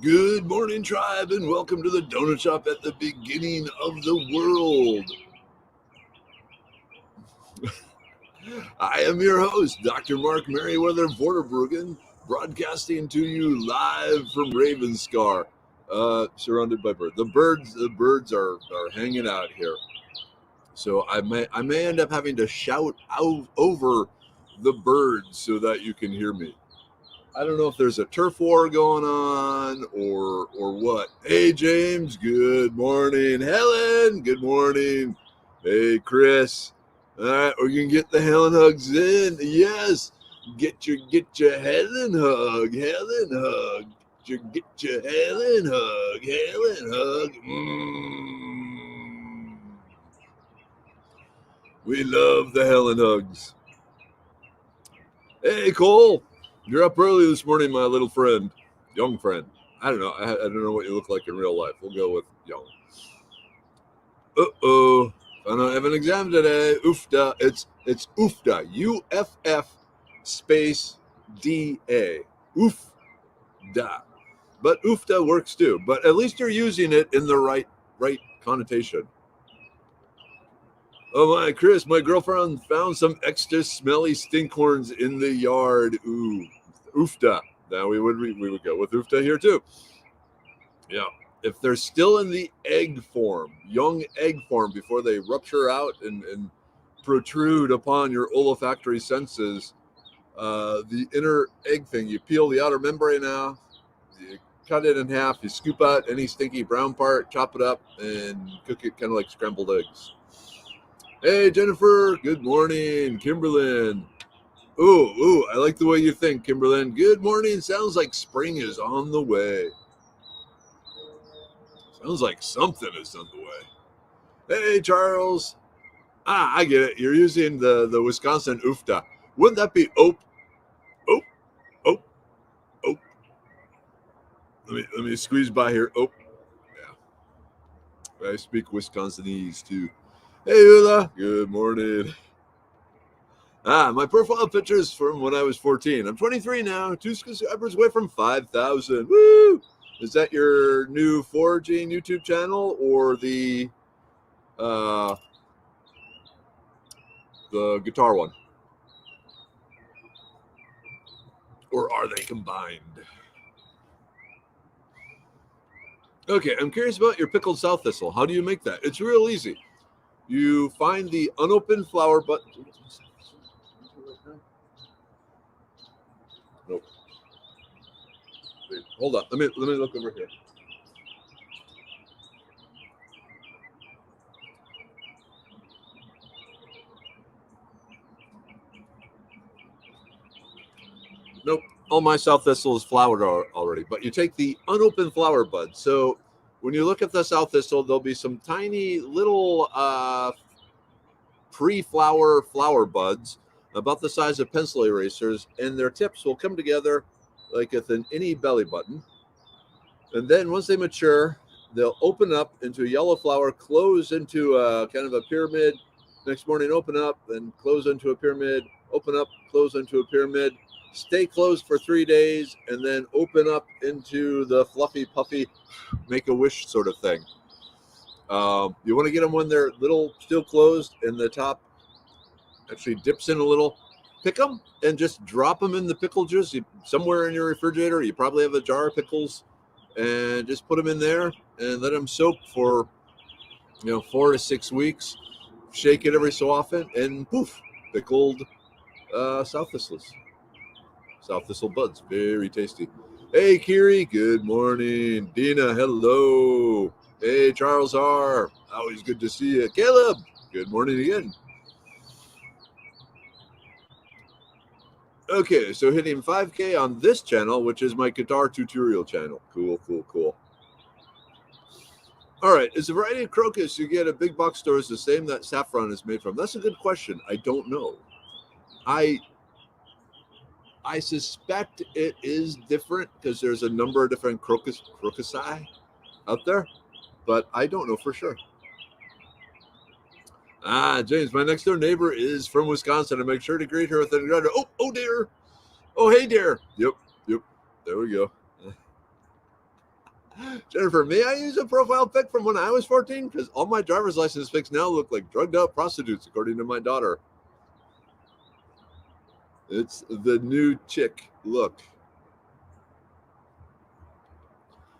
Good morning, tribe, and welcome to the donut shop at the beginning of the world. I am your host, Dr. Mark Merriweather Vorderbruggen, broadcasting to you live from Ravenscar, surrounded by birds. The birds are hanging out here. So I may end up having to shout out over the birds so that you can hear me. I don't know if there's a turf war going on or what. Hey, James, good morning. Helen, good morning. Hey, Chris. All right, we can get the Helen hugs in. Yes, get your Helen hug. Helen hug. Get your Helen hug. Helen hug. We love the Helen hugs. Hey, Cole. You're up early this morning, my little friend, young friend. I don't know. I don't know what you look like in real life. We'll go with young. I don't have an exam today. Oofda. It's Oofda. UFF space DA. Oofda. But Oofda works too. But at least you're using it in the right connotation. Oh my, Chris, my girlfriend found some extra smelly stinkhorns in the yard. Ooh, oofda. Now we would go with oofda here too. Yeah, if they're still in the egg form, young egg form, before they rupture out and protrude upon your olfactory senses, the inner egg thing, you peel the outer membrane off, you cut it in half, you scoop out any stinky brown part, chop it up, and cook it kind of like scrambled eggs. Hey, Jennifer. Good morning. Kimberlyn. Ooh, I like the way you think, Kimberlyn. Good morning. Sounds like spring is on the way. Sounds like something is on the way. Hey, Charles. I get it. You're using the Wisconsin oofda. Wouldn't that be ope? Ope, ope, ope. Let me squeeze by here. Ope. Yeah. I speak Wisconsinese too. Hey, Ula. Good morning. My profile picture is from when I was 14. I'm 23 now, 2 subscribers away from 5,000. Woo! Is that your new foraging YouTube channel or the guitar one? Or are they combined? Okay, I'm curious about your pickled sow thistle. How do you make that? It's real easy. You find the unopened flower button. Nope. Wait, hold on. Let me look over here. Nope. All my sow thistle is flowered already. But you take the unopened flower bud. So when you look at the sow thistle, there'll be some tiny little pre-flower flower buds about the size of pencil erasers, and their tips will come together like with an any belly button. And then once they mature, they'll open up into a yellow flower, close into a kind of a pyramid. Next morning, open up, then close into a pyramid, open up, close into a pyramid, stay closed for 3 days, and then open up into the fluffy, puffy, make a wish sort of thing. You want to get them when they're little, still closed, and the top actually dips in a little. Pick them and just drop them in the pickle juice. Somewhere in your refrigerator, you probably have a jar of pickles, and just put them in there and let them soak for 4 to 6 weeks. Shake it every so often, and poof, pickled sow thistles. Sow thistle buds, very tasty. Hey, Kiri, good morning. Dina, hello. Hey, Charles R. Always good to see you. Caleb, good morning again. Okay, so hitting 5K on this channel, which is my guitar tutorial channel. Cool. All right, is the variety of crocus you get at big box stores the same that saffron is made from? That's a good question. I don't know. I suspect it is different because there's a number of different crocusi out there, but I don't know for sure. James, my next door neighbor is from Wisconsin. I make sure to greet her with a oh dear. Oh, hey, dear. Yep. There we go. Jennifer, may I use a profile pic from when I was 14? Because all my driver's license pics now look like drugged out prostitutes, according to my daughter. It's the new chick look.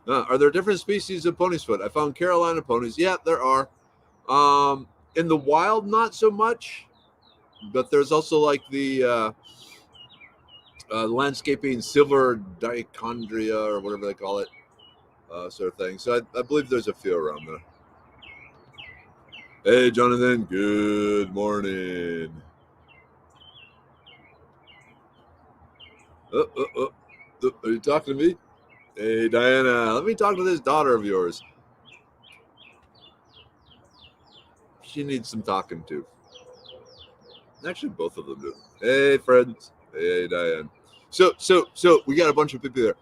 Are there different species of pony's foot? I found Carolina ponies. Yeah, there are. In the wild, not so much. But there's also like the landscaping silver dichondria or whatever they call it, sort of thing. So I believe there's a few around there. Hey, Jonathan. Good morning. Are you talking to me? Hey, Diana. Let me talk to this daughter of yours. She needs some talking to. Actually, both of them do. Hey, friends. Hey, Diane. So we got a bunch of people there.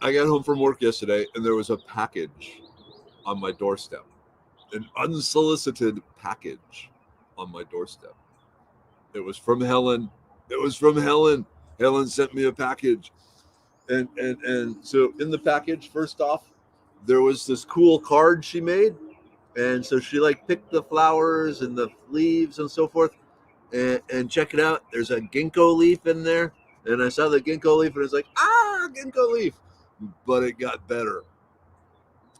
I got home from work yesterday, and there was a package on my doorstep, an unsolicited package on my doorstep. It was from Helen. Helen sent me a package, and so in the package, first off, there was this cool card she made, and so she like picked the flowers and the leaves and so forth. And check it out. There's a ginkgo leaf in there. And I saw the ginkgo leaf and I was like, ginkgo leaf. But it got better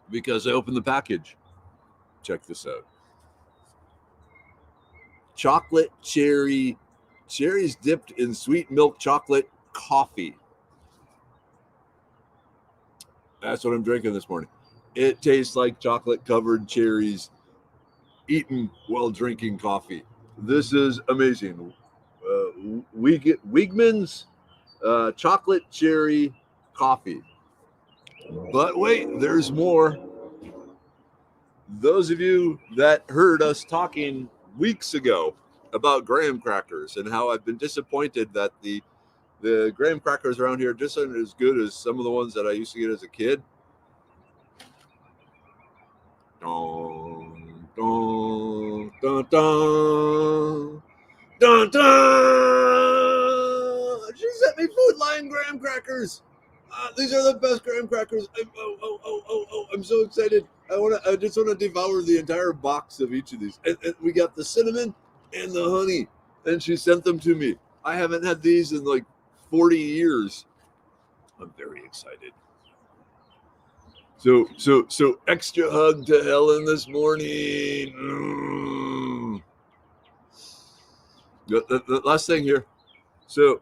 because I opened the package. Check this out. Chocolate cherries dipped in sweet milk chocolate coffee. That's what I'm drinking this morning. It tastes like chocolate covered cherries eaten while drinking coffee. This is amazing. Wiegmann's chocolate cherry coffee. But wait, there's more. Those of you that heard us talking weeks ago about graham crackers and how I've been disappointed that the graham crackers around here just aren't as good as some of the ones that I used to get as a kid. Dun, dun, dun, dun, dun, dun. She sent me Food Lion graham crackers. These are the best graham crackers. I'm so excited. I just want to devour the entire box of each of these. And we got the cinnamon and the honey. And she sent them to me. I haven't had these in like 40 years. I'm very excited. So extra hug to Helen this morning. The last thing here. So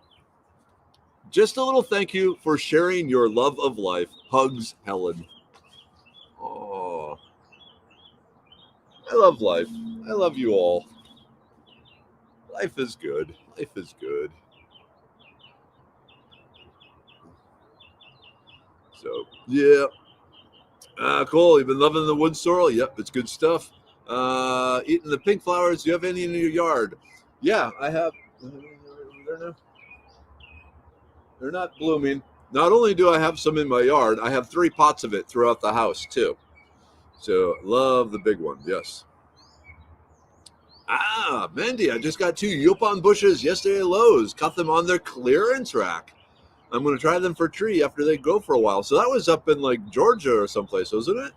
just a little thank you for sharing your love of life. Hugs, Helen. Oh, I love life. I love you all. Life is good. Life is good. So, yeah. Cool. You've been loving the wood sorrel? Yep, it's good stuff. Eating the pink flowers. Do you have any in your yard? Yeah, I have. They're not blooming. Not only do I have some in my yard, I have 3 pots of it throughout the house, too. So, love the big one. Yes. Mandy, I just got 2 Yopon bushes yesterday at Lowe's. Cut them on their clearance rack. I'm going to try them for tree after they go for a while. So that was up in like Georgia or someplace, wasn't it?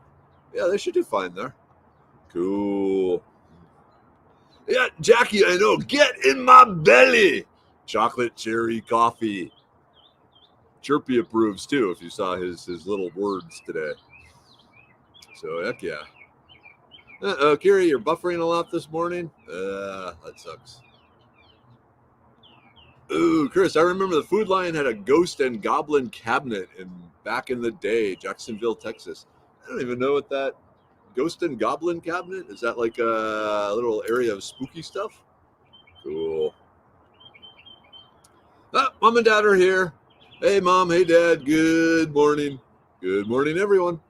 Yeah, they should do fine there. Cool. Yeah, Jackie, I know. Get in my belly. Chocolate cherry coffee. Chirpy approves too, if you saw his little words today. So, heck yeah. Kiri, you're buffering a lot this morning? That sucks. Ooh, Chris, I remember the Food Lion had a ghost and goblin cabinet back in the day, Jacksonville, Texas. I don't even know what that ghost and goblin cabinet is. That like a little area of spooky stuff? Cool. Mom and Dad are here. Hey, Mom. Hey, Dad. Good morning. Good morning, everyone.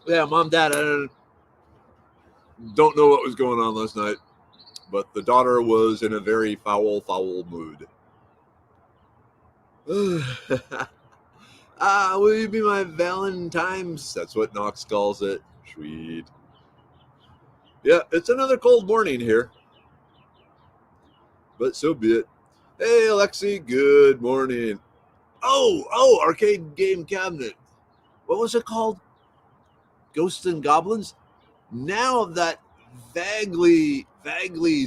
Yeah, Mom, Dad, I don't know what was going on last night, but the daughter was in a very foul mood. Will you be my Valentine's? That's what Knox calls it. Sweet. Yeah, it's another cold morning here, but so be it. Hey, Alexi, good morning. Oh, arcade game cabinet. What was it called? Ghosts and Goblins? Now that vaguely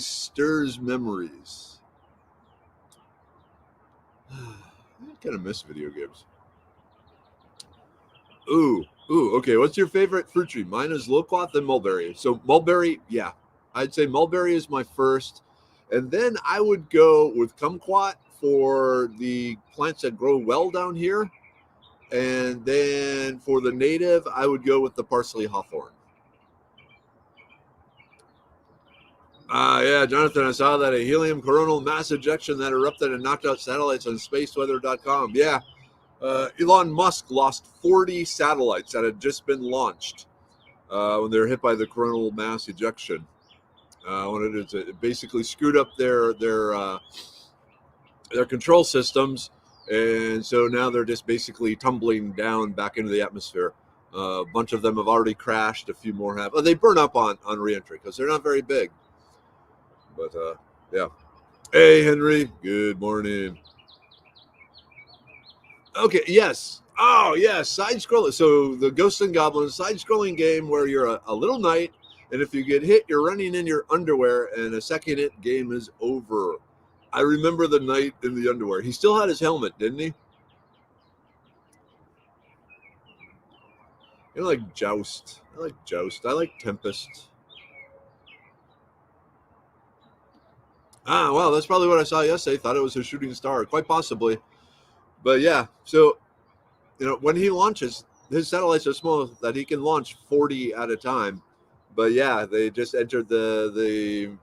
stirs memories. I kind of miss video games. Okay. What's your favorite fruit tree? Mine is loquat and mulberry. So mulberry, yeah, I'd say mulberry is my first, and then I would go with kumquat for the plants that grow well down here, and then for the native, I would go with the parsley hawthorn. Yeah, Jonathan, I saw that a helium coronal mass ejection that erupted and knocked out satellites on spaceweather.com. Yeah, Elon Musk lost 40 satellites that had just been launched when they were hit by the coronal mass ejection. When it basically screwed up their control systems, and so now they're just basically tumbling down back into the atmosphere. A bunch of them have already crashed. A few more have. They burn up on reentry because they're not very big. But yeah. Hey, Henry. Good morning. Okay. Yes. Oh, yes. Side scroller. So the Ghosts and Goblins side scrolling game where you're a little knight, and if you get hit, you're running in your underwear, and a second hit, game is over. I remember the knight in the underwear. He still had his helmet, didn't he? I like Joust. I like Joust. I like Tempest. Ah, well, that's probably what I saw yesterday. Thought it was a shooting star, quite possibly. But yeah, so when he launches, his satellites are small that he can launch 40 at a time. But yeah, they just entered the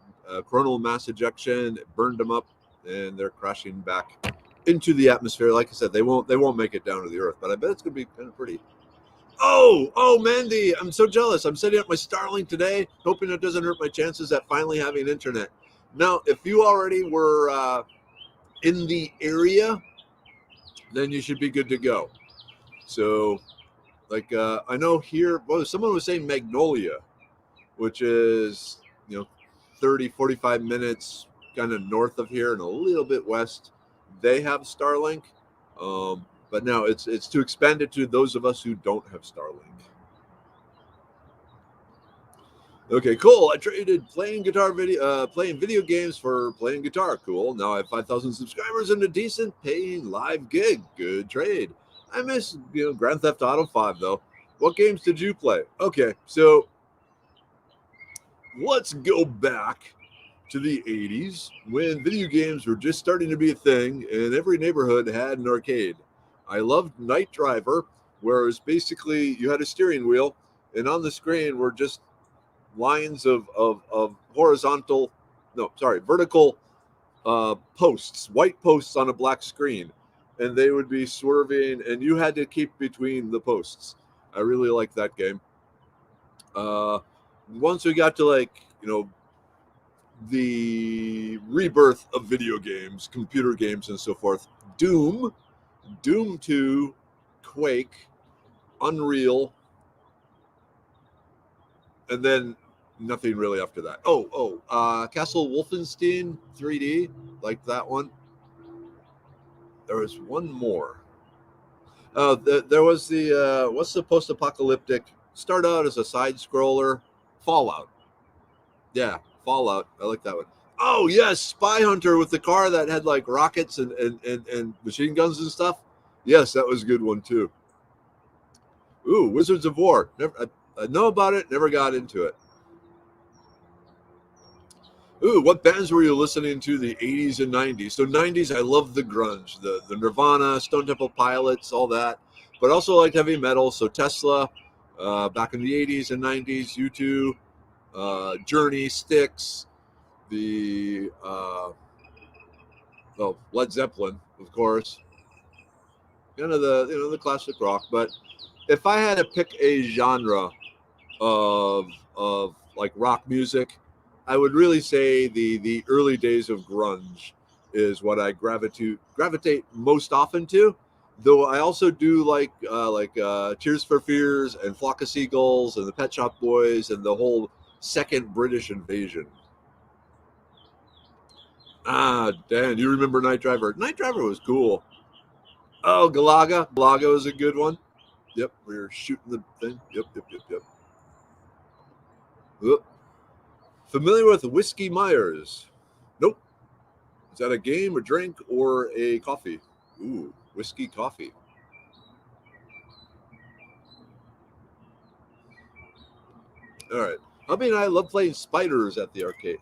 coronal mass ejection, burned them up, and they're crashing back into the atmosphere. Like I said, they won't make it down to the Earth, but I bet it's gonna be kind of pretty. Oh, Mandy, I'm so jealous. I'm setting up my Starlink today, hoping it doesn't hurt my chances at finally having internet. Now, if you already were in the area, then you should be good to go. So, like, I know here, well, someone was saying Magnolia, which is, 30, 45 minutes kind of north of here and a little bit west. They have Starlink. But now it's to expand it to those of us who don't have Starlink. Okay, cool. I traded playing video games for playing guitar. Cool. Now I have 5,000 subscribers and a decent paying live gig. Good trade. I miss Grand Theft Auto 5 though. What games did you play? Okay, so let's go back to the 80s when video games were just starting to be a thing and every neighborhood had an arcade. I loved Night Driver, where it was basically you had a steering wheel and on the screen were just lines of horizontal, no, sorry, vertical posts, white posts on a black screen, and they would be swerving, and you had to keep between the posts. I really liked that game. Uh, Once we got to the rebirth of video games, computer games, and so forth, Doom 2, Quake, Unreal, and then nothing really after that. Castle Wolfenstein 3D, like that one. There was one more. There was what's the post-apocalyptic? Start out as a side scroller, Fallout. Yeah, Fallout. I like that one. Oh yes, Spy Hunter with the car that had like rockets and machine guns and stuff. Yes, that was a good one too. Ooh, Wizards of War. I know about it. Never got into it. Ooh, what bands were you listening to the 80s and 90s? So 90s, I loved the grunge, the Nirvana, Stone Temple Pilots, all that. But also like heavy metal. So Tesla, back in the 80s and 90s, U2, Journey, Styx, the Led Zeppelin, of course. Kind of the classic rock. But if I had to pick a genre of like rock music, I would really say the early days of grunge is what I gravitate most often to. Though I also do like Tears for Fears and Flock of Seagulls and the Pet Shop Boys and the whole second British invasion. Dan, you remember Night Driver? Night Driver was cool. Oh, Galaga. Galaga was a good one. Yep, we were shooting the thing. Yep. Oop. Familiar with Whiskey Myers? Nope. Is that a game, a drink, or a coffee? Ooh, whiskey coffee. All right. Hubby and I love playing spiders at the arcade.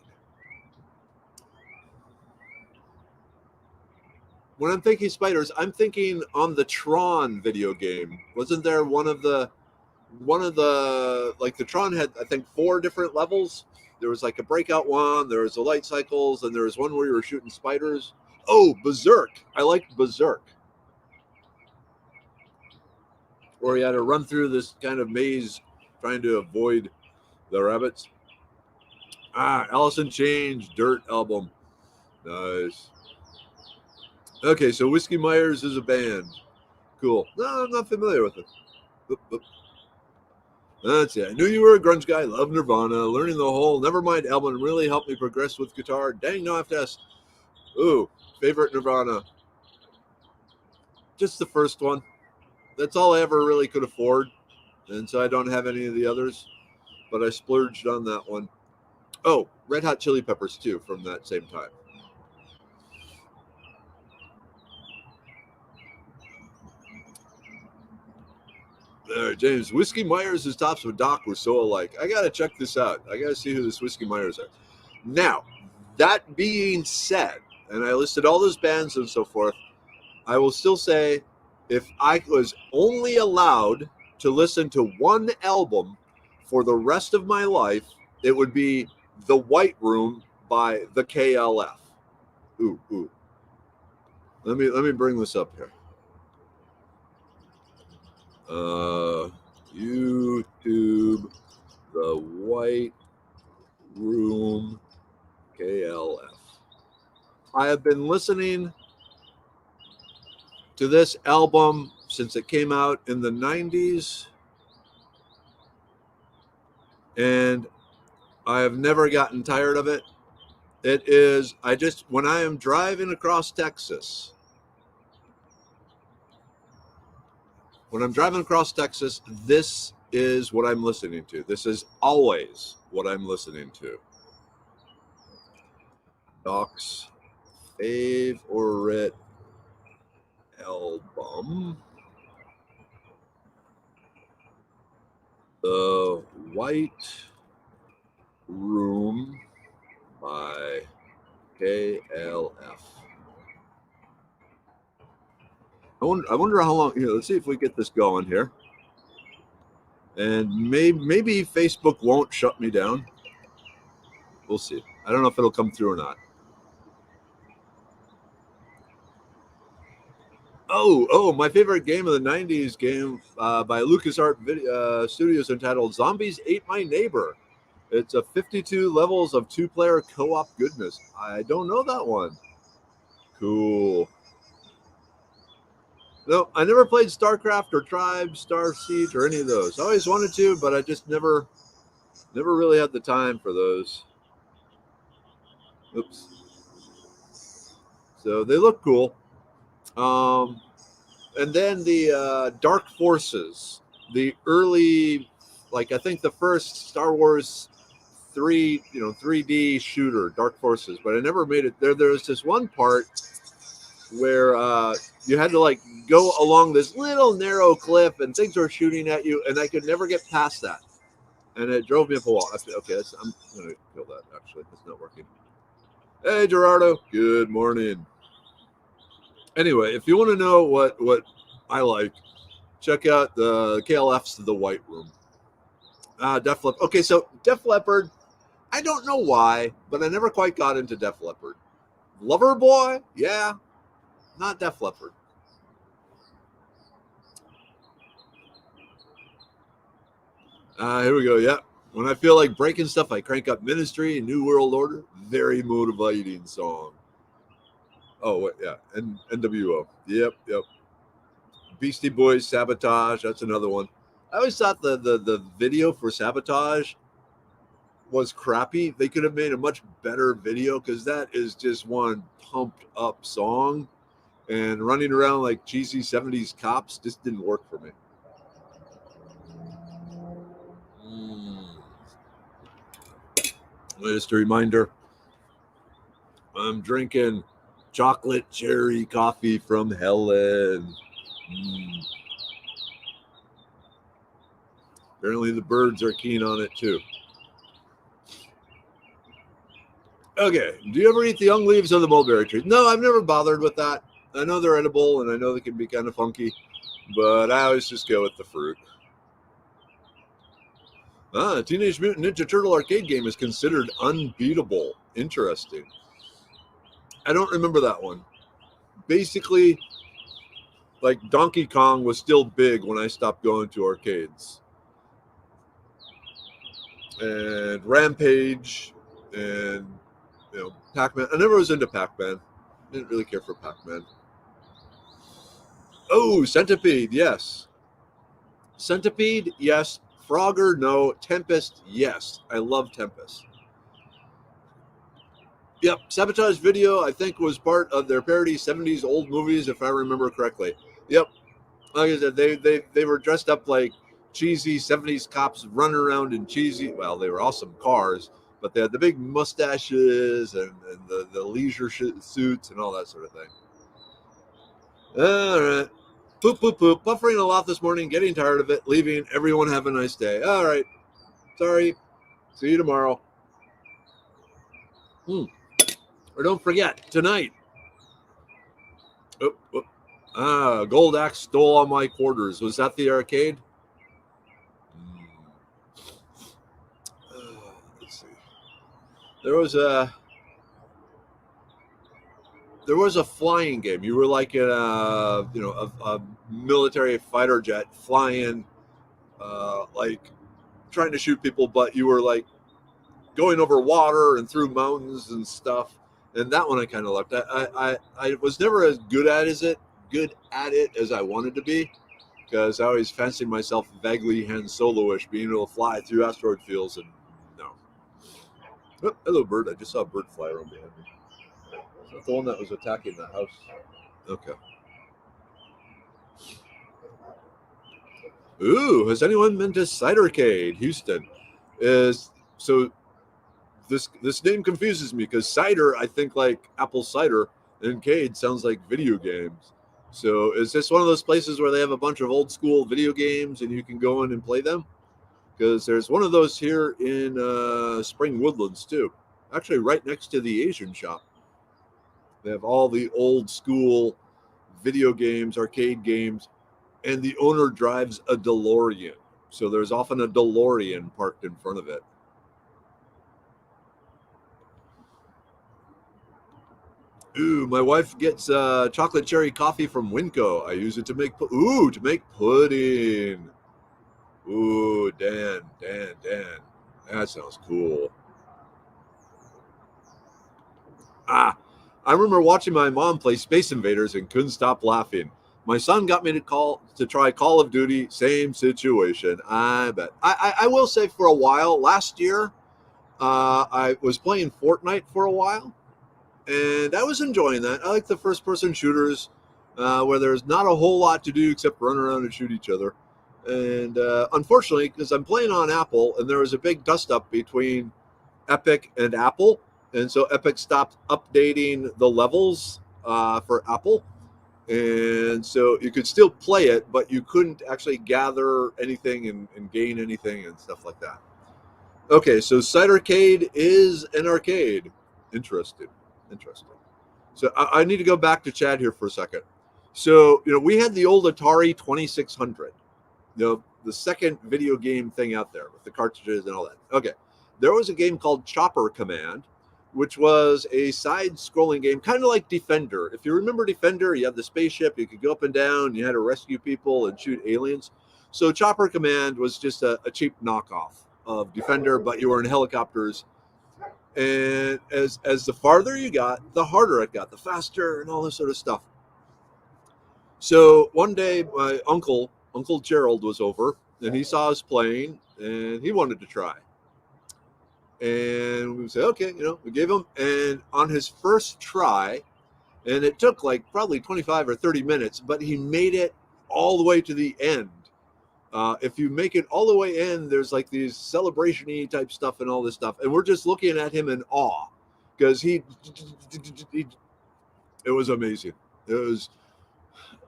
When I'm thinking spiders, I'm thinking on the Tron video game. Wasn't there one of the like the Tron had, I think, 4 different levels? There was like a breakout one, there was the light cycles, and there was one where you were shooting spiders. Oh, Berserk. I liked Berserk. Where you had to run through this kind of maze trying to avoid the rabbits. Alice in Chains, Dirt album. Nice. Okay, so Whiskey Myers is a band. Cool. No, I'm not familiar with it. Oop. That's it. I knew you were a grunge guy. Love Nirvana. Learning the whole Nevermind album really helped me progress with guitar. Dang, no, I have to ask. Ooh, favorite Nirvana. Just the first one. That's all I ever really could afford. And so I don't have any of the others. But I splurged on that one. Oh, Red Hot Chili Peppers too from that same time. James, Whiskey Myers' tops with Doc were so alike. I gotta check this out. I gotta see who this Whiskey Myers are. Now, that being said, and I listed all those bands and so forth, I will still say if I was only allowed to listen to one album for the rest of my life, it would be The White Room by the KLF. Ooh. Let me bring this up here. YouTube, The White Room, KLF. I have been listening to this album since it came out in the 90s, and I have never gotten tired of it. It is, when I am driving across Texas, this is what I'm listening to. This is always what I'm listening to. Doc's favorite album, The White Room by KLF. I wonder how long. Here, let's see if we get this going here. And maybe Facebook won't shut me down. We'll see. I don't know if it'll come through or not. Oh, my favorite game of the 90s game by LucasArts Studios entitled Zombies Ate My Neighbor. It's a 52 levels of 2-player co-op goodness. I don't know that one. Cool. No, I never played StarCraft or Tribes, Star Siege, or any of those. I always wanted to, but I just never really had the time for those. Oops. So they look cool. And then the Dark Forces, the early, I think the first Star Wars 3D shooter, Dark Forces, but I never made it there. There was this one part where you had to go along this little narrow cliff and things were shooting at you, and I could never get past that. And it drove me up a wall. Okay, I'm going to kill that, actually. It's not working. Hey, Gerardo. Good morning. Anyway, if you want to know what I like, check out the KLF's The White Room. Def Leppard. Okay, so Def Leppard, I don't know why, but I never quite got into Def Leppard. Loverboy, yeah, not Def Leppard. Here we go. Yeah. When I feel like breaking stuff, I crank up Ministry and New World Order. Very motivating song. Oh, yeah. And NWO. Yep. Beastie Boys, Sabotage. That's another one. I always thought the video for Sabotage was crappy. They could have made a much better video because that is just one pumped up song, and running around like cheesy 70s cops just didn't work for me. Just a reminder, I'm drinking chocolate cherry coffee from Helen. Apparently the birds are keen on it too. Okay, do you ever eat the young leaves of the mulberry tree? No, I've never bothered with that. I know they're edible and I know they can be kind of funky, but I always just go with the fruit. Teenage Mutant Ninja Turtle arcade game is considered unbeatable. Interesting. I don't remember that one. Basically, like Donkey Kong was still big when I stopped going to arcades. And Rampage and Pac-Man. I never was into Pac-Man. Didn't really care for Pac-Man. Oh, Centipede, yes. Centipede, yes. Frogger, no. Tempest, yes. I love Tempest. Yep, Sabotage Video, I think, was part of their parody 70s old movies, if I remember correctly. Yep. Like I said, they were dressed up like cheesy 70s cops running around in cheesy, well, they were awesome cars, but they had the big mustaches and the leisure suits and all that sort of thing. All right. Poop, poop, poop. Buffering a lot this morning, getting tired of it, leaving. Everyone have a nice day. All right. Sorry. See you tomorrow. Or don't forget, tonight. Gold Axe stole all my quarters. Was that the arcade? Let's see. There was a flying game. You were like in a military fighter jet flying, like trying to shoot people, but you were like going over water and through mountains and stuff. And that one I kind of liked. I was never as good at it as I wanted to be, because I always fancied myself vaguely Han Solo-ish, being able to fly through asteroid fields, and no. Oh, hello, bird. I just saw a bird fly around behind me. Is that the one that was attacking the house? Okay. Ooh, has anyone been to Cidercade, Houston? This name confuses me because cider, I think like apple cider, and Cade sounds like video games. So is this one of those places where they have a bunch of old school video games and you can go in and play them? Because there's one of those here in Spring Woodlands too. Actually, right next to the Asian shop. They have all the old school video games, arcade games, and the owner drives a DeLorean. So there's often a DeLorean parked in front of it. Ooh, my wife gets chocolate cherry coffee from Winco. I use it to make pudding. Ooh, Dan. That sounds cool. I remember watching my mom play Space Invaders and couldn't stop laughing. My son got me to try Call of Duty. Same situation, I bet. I will say, for a while last year, I was playing Fortnite for a while, and I was enjoying that. I like the first-person shooters where there's not a whole lot to do except run around and shoot each other. And unfortunately, because I'm playing on Apple, and there was a big dust-up between Epic and Apple, and so Epic stopped updating the levels for Apple. And so you could still play it, but you couldn't actually gather anything and gain anything and stuff like that. Okay, so Cidercade is an arcade. Interesting. So I need to go back to Chad here for a second. So, we had the old Atari 2600, the second video game thing out there with the cartridges and all that. Okay, there was a game called Chopper Command, which was a side-scrolling game, kind of like Defender. If you remember Defender, you had the spaceship, you could go up and down, you had to rescue people and shoot aliens. So Chopper Command was just a cheap knockoff of Defender, but you were in helicopters. And as the farther you got, the harder it got, the faster and all this sort of stuff. So one day, my Uncle Gerald was over, and he saw us playing, and he wanted to try. And we would say, okay, we gave him, and on his first try, and it took like probably 25 or 30 minutes, but he made it all the way to the end. If you make it all the way in, there's like these celebration-y type stuff and all this stuff, and we're just looking at him in awe because it was amazing. It was,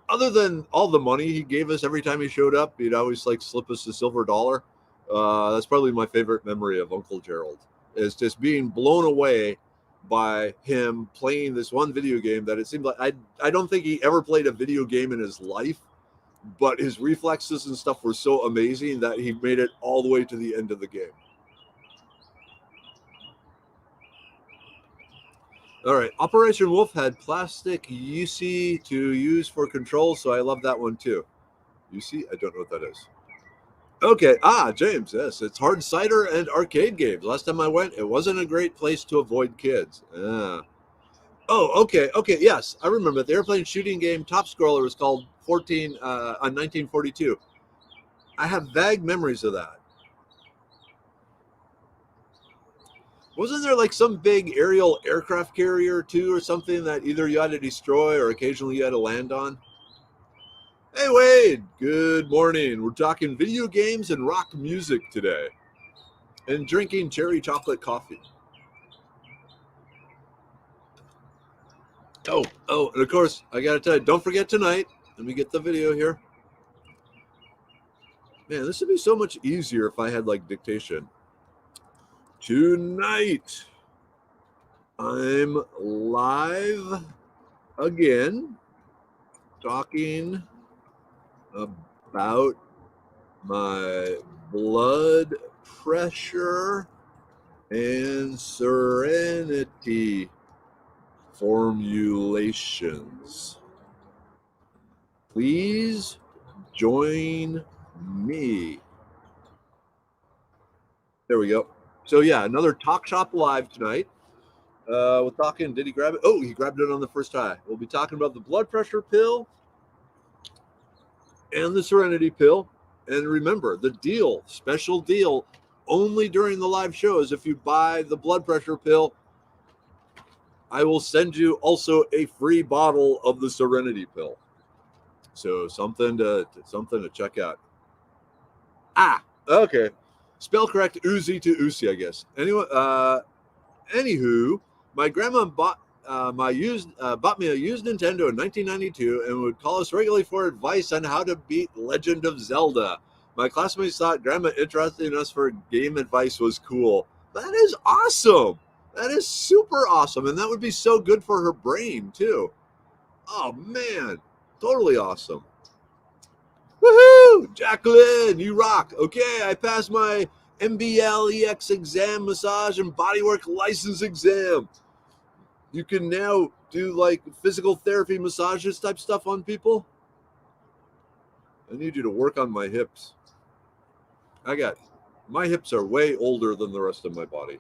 other than all the money he gave us every time he showed up, he'd always like slip us a silver dollar. That's probably my favorite memory of Uncle Gerald, is just being blown away by him playing this one video game that it seemed like I don't think he ever played a video game in his life, but his reflexes and stuff were so amazing that he made it all the way to the end of the game. All right, Operation Wolf had plastic UC to use for control, so I love that one too. UC? I don't know what that is. Okay, James, yes, it's hard cider and arcade games. Last time I went, it wasn't a great place to avoid kids. Okay, yes, I remember the airplane shooting game Top Scroller was called 14 on 1942. I have vague memories of that. Wasn't there like some big aerial aircraft carrier too, or something that either you had to destroy or occasionally you had to land on? Hey Wade, good morning. We're talking video games and rock music today, and drinking cherry chocolate coffee. Oh, and of course, I gotta tell you, don't forget tonight. Let me get the video here. Man, this would be so much easier if I had like dictation. Tonight, I'm live again talking about my blood pressure and serenity formulations. Please join me. There we go. So yeah, another Talk Shop Live tonight. We're talking, did he grab it? Oh, he grabbed it on the first try. We'll be talking about the blood pressure pill and the serenity pill. And remember, the deal, special deal, only during the live shows. If you buy the blood pressure pill, I will send you also a free bottle of the serenity pill. So something to check out. Okay. Spell correct Uzi to Uzi, I guess. Anyway, anywho, my grandma bought me a used Nintendo in 1992 and would call us regularly for advice on how to beat Legend of Zelda. My classmates thought grandma interested in us for game advice was cool. That is awesome. That is super awesome. And that would be so good for her brain, too. Oh, man. Totally awesome. Woohoo! Jacqueline, you rock. Okay, I passed my MBLEX exam, massage and bodywork license exam. You can now do like physical therapy massages type stuff on people. I need you to work on my hips. My hips are way older than the rest of my body.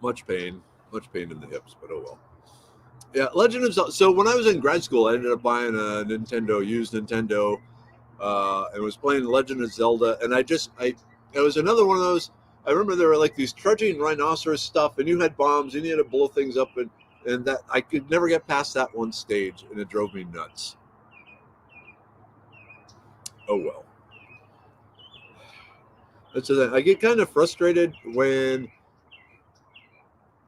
Much pain in the hips, but oh well. Yeah, Legend of Zelda. So when I was in grad school, I ended up buying a used Nintendo, and was playing Legend of Zelda. And it was another one of those. I remember there were like these trudging rhinoceros stuff, and you had bombs, and you had to blow things up, and that I could never get past that one stage, and it drove me nuts. Oh well. That's the thing. I get kind of frustrated when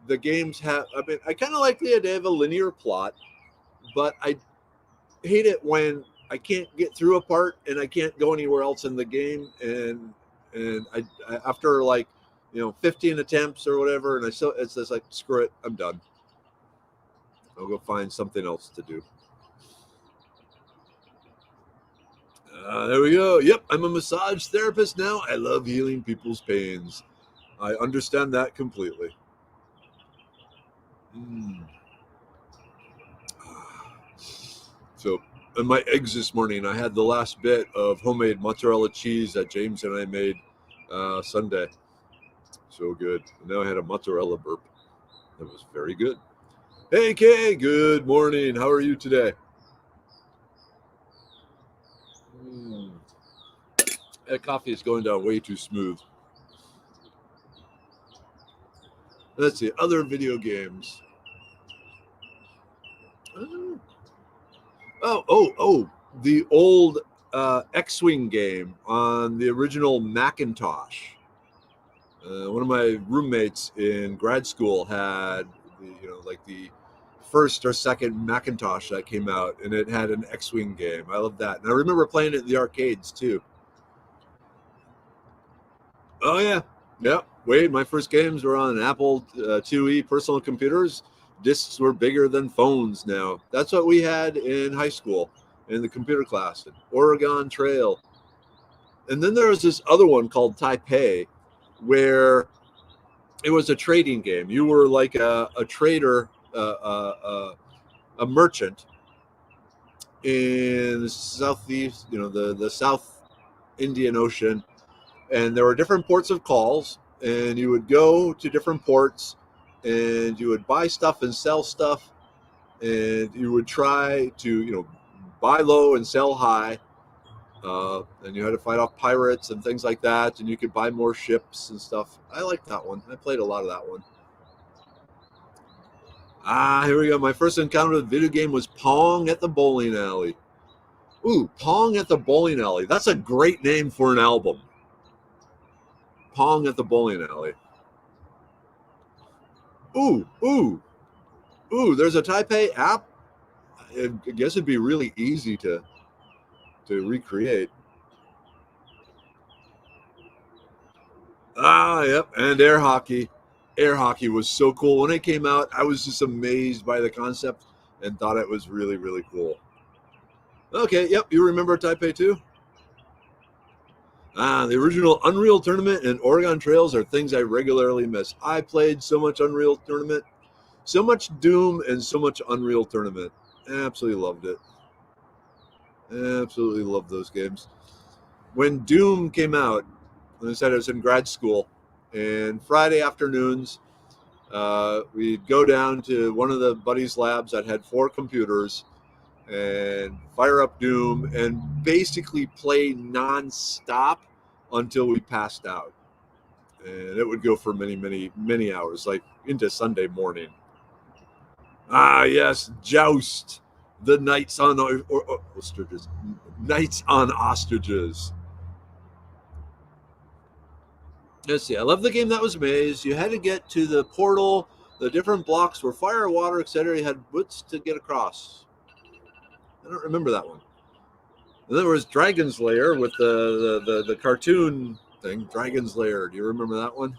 the games have. I mean, I kind of like the idea of a linear plot, but I hate it when I can't get through a part and I can't go anywhere else in the game, and I after like 15 attempts or whatever, and it's just like, screw it, I'm done. I'll go find something else to do. There we go. Yep, I'm a massage therapist now. I love healing people's pains. I understand that completely. So, on my eggs this morning, I had the last bit of homemade mozzarella cheese that James and I made Sunday. So good. And now I had a mozzarella burp. That was very good. Hey, Kay, good morning. How are you today? That coffee is going down way too smooth. Let's see, other video games. The old X-Wing game on the original Macintosh. One of my roommates in grad school had the first or second Macintosh that came out, and it had an X-Wing game. I love that, and I remember playing it in the arcades too. Oh yeah, yeah. Wade, my first games were on Apple IIe personal computers. Discs were bigger than phones now. That's what we had in high school in the computer class at Oregon Trail. And then there was this other one called Taipei, where it was a trading game. You were like a trader, a merchant in the southeast, the South Indian Ocean, and there were different ports of calls, and you would go to different ports, and you would buy stuff and sell stuff, and you would try to buy low and sell high. And you had to fight off pirates and things like that, and you could buy more ships and stuff. I liked that one. I played a lot of that one. Here we go. My first encounter with a video game was Pong at the Bowling Alley. Ooh, Pong at the Bowling Alley. That's a great name for an album. Pong at the Bowling Alley. Ooh, there's a Taipei app. I guess it'd be really easy to recreate. Yep, and air hockey. Air hockey was so cool. When it came out, I was just amazed by the concept and thought it was really, really cool. Okay, yep, you remember Taipei too? The original Unreal Tournament and Oregon Trails are things I regularly miss. I played so much Unreal Tournament, so much Doom, and so much Unreal Tournament. Absolutely loved it. Absolutely loved those games. When Doom came out, as I said, I was in grad school, and Friday afternoons, we'd go down to one of the buddies' labs that had 4 computers and fire up Doom and basically play nonstop until we passed out. And it would go for many, many, many hours, like into Sunday morning. Yes, Joust, the Knights on Ostriches. Knights on Ostriches. Let's see. I love the game that was Maze. You had to get to the portal. The different blocks were fire, water, etc. You had woods to get across. I don't remember that one. And then there was Dragon's Lair with the cartoon thing. Dragon's Lair. Do you remember that one?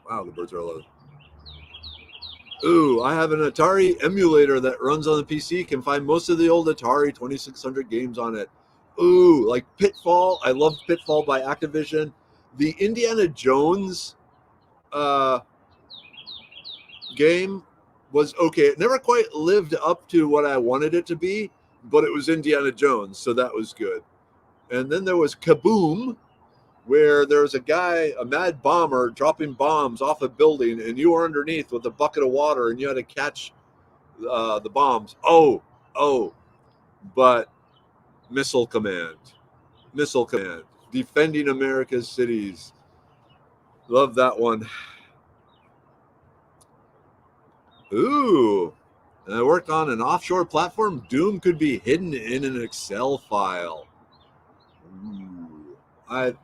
Wow, the birds are loud. Ooh, I have an Atari emulator that runs on the PC. Can find most of the old Atari 2600 games on it. Ooh, like Pitfall. I loved Pitfall by Activision. The Indiana Jones game was okay. It never quite lived up to what I wanted it to be, but it was Indiana Jones, so that was good. And then there was Kaboom, where there was a guy, a mad bomber, dropping bombs off a building, and you were underneath with a bucket of water, and you had to catch the bombs. But Missile Command, defending America's cities. Love that one. Ooh, and I worked on an offshore platform. Doom could be hidden in an Excel file. Ooh, I'm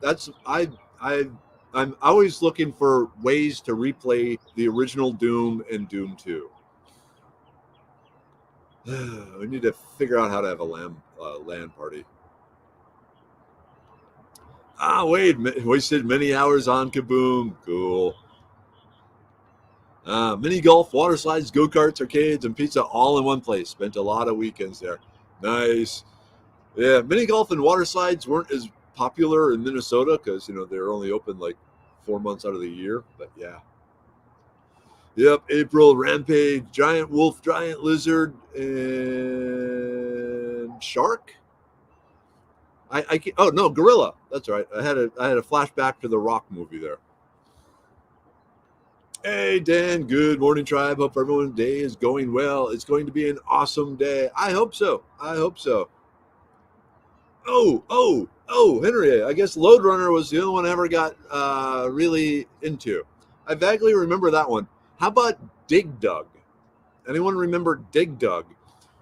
always looking for ways to replay the original Doom and Doom 2. We need to figure out how to have a LAN party. Wade wasted many hours on Kaboom. Cool. Mini golf, water slides, go-karts, arcades, and pizza all in one place. Spent a lot of weekends there. Nice. Yeah, mini golf and water slides weren't as popular in Minnesota because, they're only open like 4 months out of the year. But yeah. Yep, April, Rampage, Giant Wolf, Giant Lizard, and Shark. Gorilla. That's right. I had a flashback to the Rock movie there. Hey, Dan. Good morning, tribe. Hope everyone's day is going well. It's going to be an awesome day. I hope so. Henry. I guess Lode Runner was the only one I ever got really into. I vaguely remember that one. How about Dig Dug? Anyone remember Dig Dug,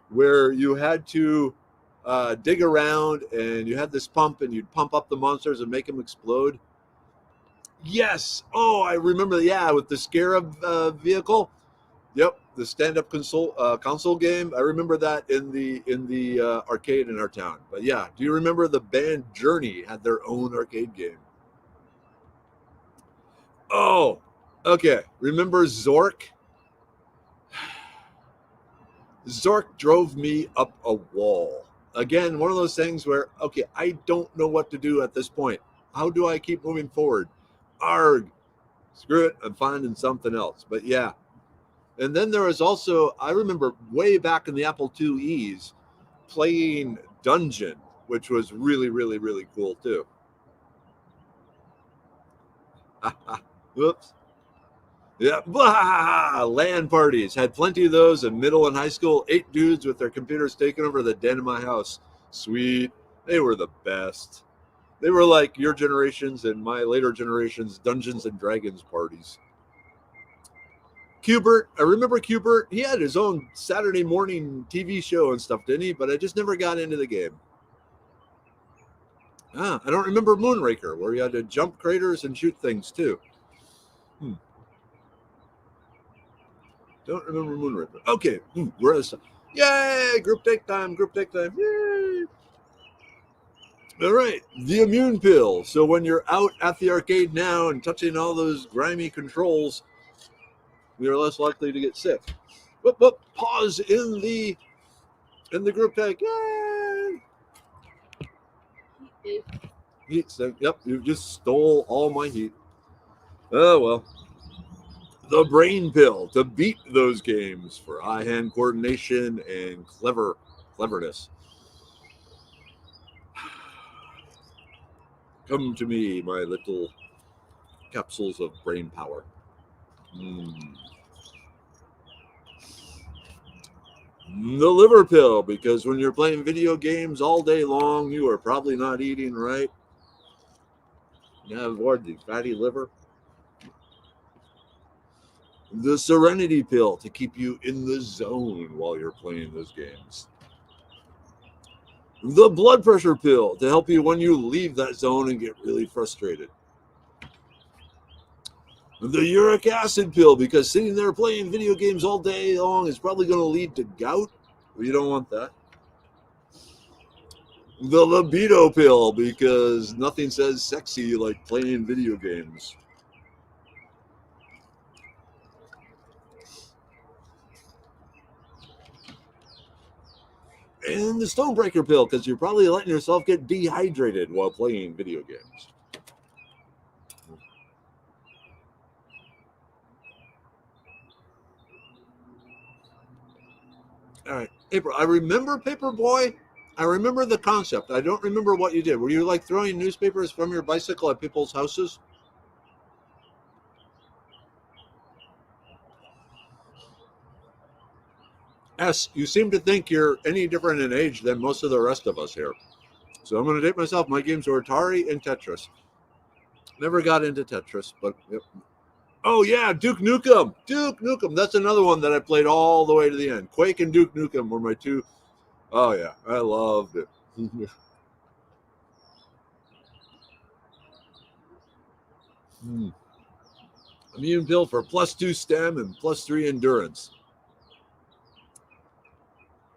where you had to dig around and you had this pump and you'd pump up the monsters and make them explode? Yes. Oh, I remember. Yeah, with the Scarab vehicle. Yep, the stand-up console game. I remember that in the arcade in our town. But yeah, do you remember the band Journey had their own arcade game? Oh, okay. Remember Zork? Zork drove me up a wall. Again, one of those things where, okay, I don't know what to do at this point. How do I keep moving forward? Arg, screw it, I'm finding something else. But yeah. And then there was also, I remember way back in the Apple IIe's playing Dungeon, which was really, really, really cool too. Whoops. Yeah, blah! LAN parties. Had plenty of those in middle and high school. 8 dudes with their computers taking over the den of my house. Sweet. They were the best. They were like your generation's and my later generation's Dungeons and Dragons parties. Qbert, I remember Qbert. He had his own Saturday morning TV show and stuff, didn't he? But I just never got into the game. I don't remember Moonraker, where you had to jump craters and shoot things too. Don't remember Moonraker. Okay, we're at yay! Group take time. Yay! All right, the immune pill. So when you're out at the arcade now and touching all those grimy controls, you're less likely to get sick. Whoop, pause in the group take. Yay! Heat. Yep, you just stole all my heat. Oh well. The brain pill to beat those games for eye-hand coordination and cleverness. Come to me, my little capsules of brain power. The liver pill, because when you're playing video games all day long, you are probably not eating right. You avoid the fatty liver. The serenity pill to keep you in the zone while you're playing those games. The blood pressure pill to help you when you leave that zone and get really frustrated. The uric acid pill, because sitting there playing video games all day long is probably going to lead to gout. You don't want that. The libido pill, because nothing says sexy like playing video games. And the stonebreaker pill, because you're probably letting yourself get dehydrated while playing video games. All right, April, I remember Paperboy. I remember the concept. I don't remember what you did. Were you like throwing newspapers from your bicycle at people's houses? S, you seem to think you're any different in age than most of the rest of us here. So I'm going to date myself. My games were Atari and Tetris. Never got into Tetris, but yep. Oh yeah, Duke Nukem. Duke Nukem. That's another one that I played all the way to the end. Quake and Duke Nukem were my two. Oh yeah, I loved it. Immune pill for +2 stem and +3 endurance.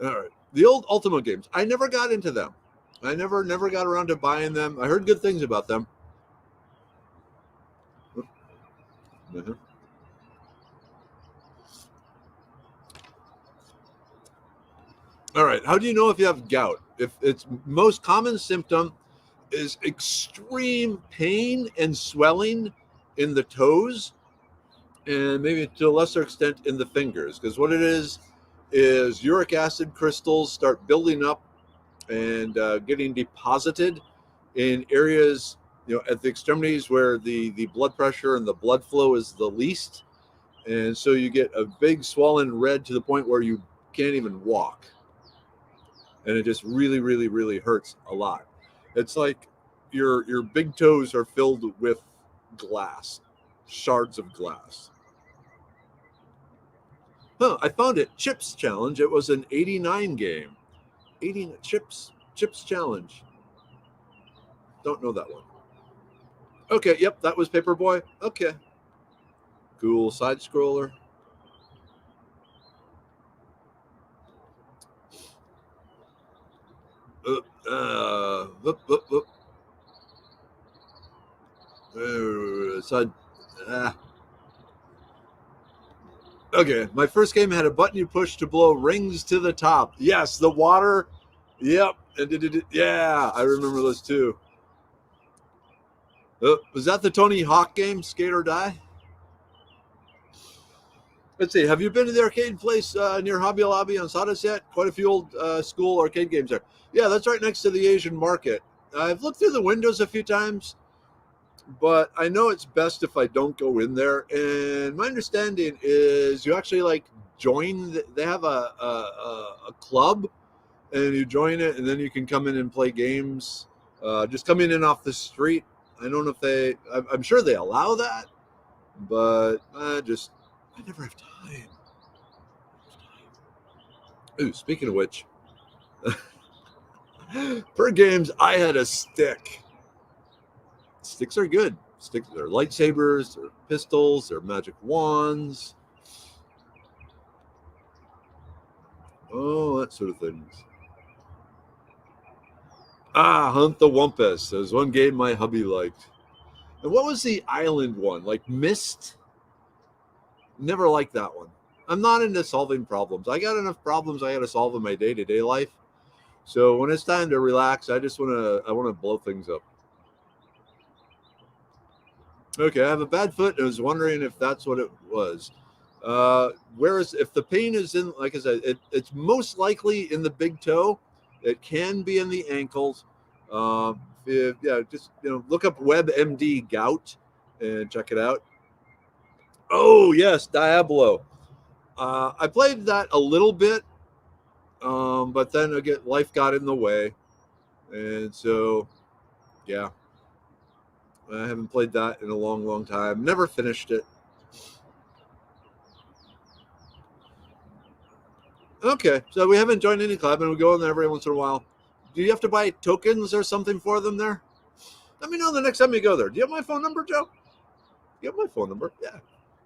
All right, the old Ultima games. I never got into them. I never got around to buying them. I heard good things about them. Uh-huh. All right. How do you know if you have gout? If its most common symptom is extreme pain and swelling in the toes, and maybe to a lesser extent in the fingers, because what it is uric acid crystals start building up and getting deposited in areas, at the extremities where the blood pressure and the blood flow is the least, and so you get a big swollen red to the point where you can't even walk, and it just really, really, really hurts a lot. It's like your big toes are filled with glass, shards of glass. Huh, I found it. Chips Challenge. It was an 89 game. 80 Chips Challenge. Don't know that one. Okay, yep, that was Paperboy. Okay. Cool side scroller. Whoop, whoop, whoop. Side. Ah. Okay, my first game had a button you push to blow rings to the top. Yes, the water. Yep. Yeah, I remember those too. Was that the Tony Hawk game, Skate or Die? Let's see. Have you been to the arcade place near Hobby Lobby on Sawdust yet? Quite a few old school arcade games there. Yeah, that's right next to the Asian market. I've looked through the windows a few times, but I know it's best if I don't go in there. And my understanding is you actually like join. They have a club, and you join it, and then you can come in and play games. Just coming in off the street. I don't know if they. I'm sure they allow that, but I never have time. Ooh, speaking of which, for games, I had a stick. Sticks are good. Sticks are lightsabers, they're pistols, they're magic wands. Oh, that sort of things. Hunt the Wumpus. There's one game my hubby liked. And what was the island one? Like Myst? Never liked that one. I'm not into solving problems. I got enough problems I got to solve in my day-to-day life. So when it's time to relax, I want to blow things up. Okay, I have a bad foot. I was wondering if that's what it was. Whereas if the pain is in, like I said, it's most likely in the big toe. It can be in the ankles. Just look up WebMD Gout and check it out. Oh yes, Diablo. I played that a little bit, but then again, life got in the way, and so yeah, I haven't played that in a long, long time. Never finished it. Okay, so we haven't joined any club, and we go in there every once in a while. Do you have to buy tokens or something for them there? Let me know the next time you go there. Do you have my phone number, Joe? You have my phone number? Yeah.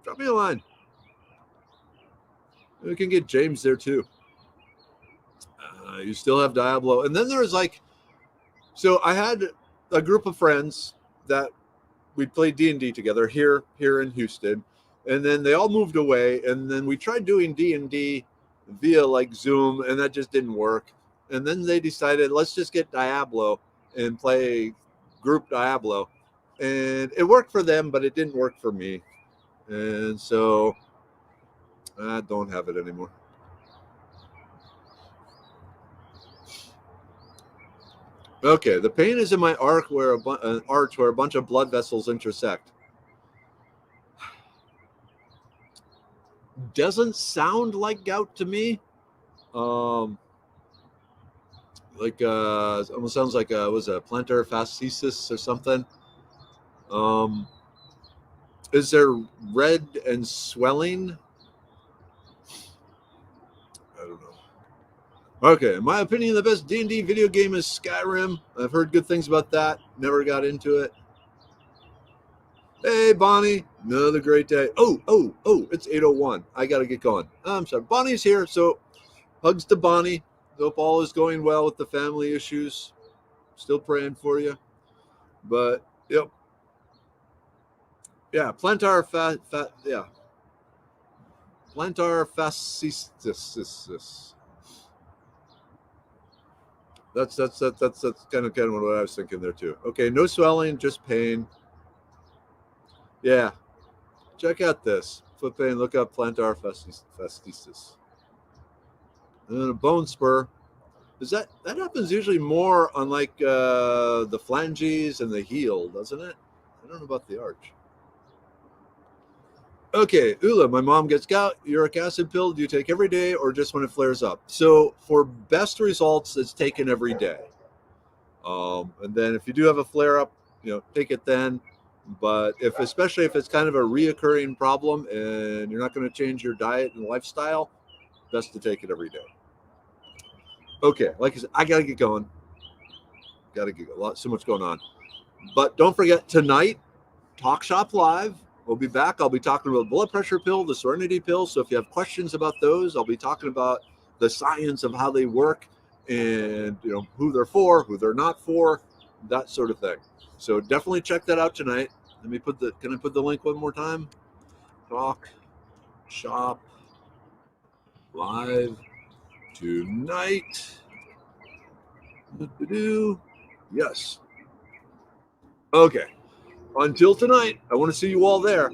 Drop me a line. We can get James there too. You still have Diablo. And then there's so I had a group of friends that we played D&D together here in Houston. And then they all moved away. And then we tried doing D&D via like Zoom, and that just didn't work. And then they decided, let's just get Diablo and play group Diablo. And it worked for them, but it didn't work for me. And so I don't have it anymore. Okay, the pain is in my arch where an arch where a bunch of blood vessels intersect. Doesn't sound like gout to me. Almost sounds like was a plantar fasciitis or something. Is there red and swelling? I don't know. Okay, in my opinion, the best D&D video game is Skyrim. I've heard good things about that. Never got into it. Hey, Bonnie. Another great day. Oh, it's 8:01. I got to get going. I'm sorry. Bonnie's here, so hugs to Bonnie. Hope all is going well with the family issues. Still praying for you. But, yep. Yeah, plantar fasciitis. That's kind of what I was thinking there too. Okay, no swelling, just pain. Yeah, check out this foot pain. Look up plantar fasciitis. And then a bone spur. Is that happens usually more on like the phalanges and the heel, doesn't it? I don't know about the arch. Okay, Ula, my mom gets gout. Uric acid pill. Do you take every day or just when it flares up? So for best results, it's taken every day. And then if you do have a flare up, take it then. But especially if it's kind of a reoccurring problem and you're not going to change your diet and lifestyle, best to take it every day. Okay, like I said, I got to get going. Got to get so much going on. But don't forget tonight, Talk Shop Live. We'll be back. I'll be talking about the blood pressure pill, the Serenity pill. So if you have questions about those, I'll be talking about the science of how they work and who they're for, who they're not for, that sort of thing. So definitely check that out tonight. Can I put the link one more time? Talk Shop Live tonight. Yes. Okay. Until tonight, I want to see you all there.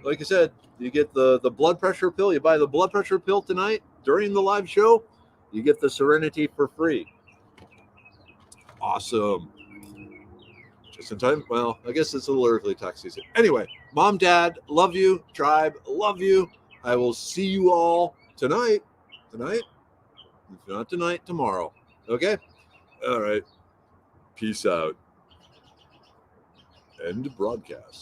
Like I said, you get the blood pressure pill. You buy the blood pressure pill tonight during the live show. You get the Serenity for free. Awesome. Just in time. Well, I guess it's a little early tax season. Anyway, Mom, Dad, love you. Tribe, love you. I will see you all tonight. Tonight? If not tonight, tomorrow. Okay? All right. Peace out. End broadcast.